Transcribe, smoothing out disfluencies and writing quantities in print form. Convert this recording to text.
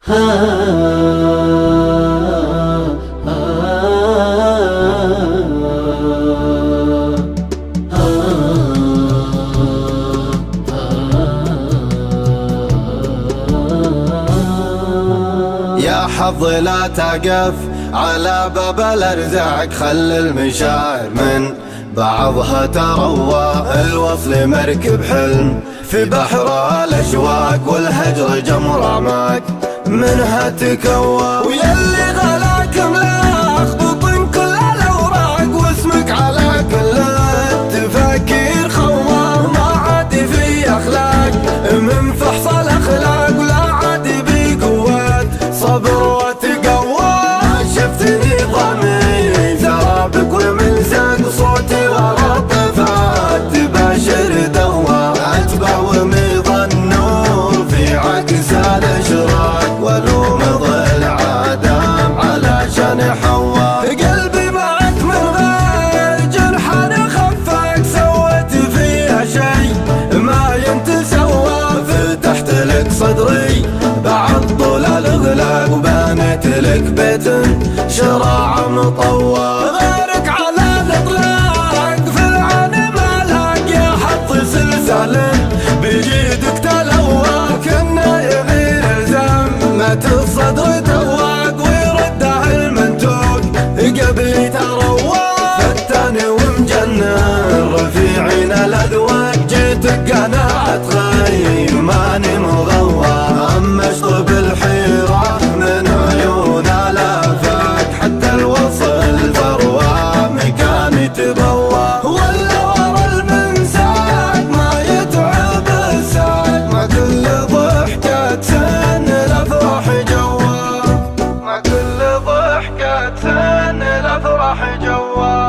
يا حظ لا تقف على باب الارزاق، خل المشاعر من بعضها تروى. الوصل مركب حلم في بحر الاشواق، والهجر جمر اعماق منها تكوى. ويلي غلاك ملاخ بطن كل الاوراق، واسمك على كل التفاكير خواه. ما عاد في اخلاق من فحص الاخلاق، ولا عاد بقوات صبر وتقوى. شفتني ضمي سرابك ومن ساق صوتي ورطفات، تباشر دوام اتبع وميض النور في عكس الاشراق. ولوم ظل عدم علشان حوا، قلبي معك من غير جرح انا خفك. سويت فيها شي ما ينتسوى، فتحت لك صدري بعد طول الاغلاق، وبنيت لك بيت شراع مطوى. غيرك على الاطلاق في العالم مالك، يا حط سلسال بجيدك تلوى. كنا يغير زمة الصدر تواق، ويرده المنتوق قبلي تروى. فتاني ومجنن رفيعين الاذواق، جيتك قناعة غيم ماني مغوى. اما اشطب الحيرة من عيون الافاق، حتى الوصل ثروة مكاني تبوى. ولا ورا المنساق ما يتعب الساق، ما كل ضحكة سن الافراح جوا، ما كل ضحكة سن الافراح جوا.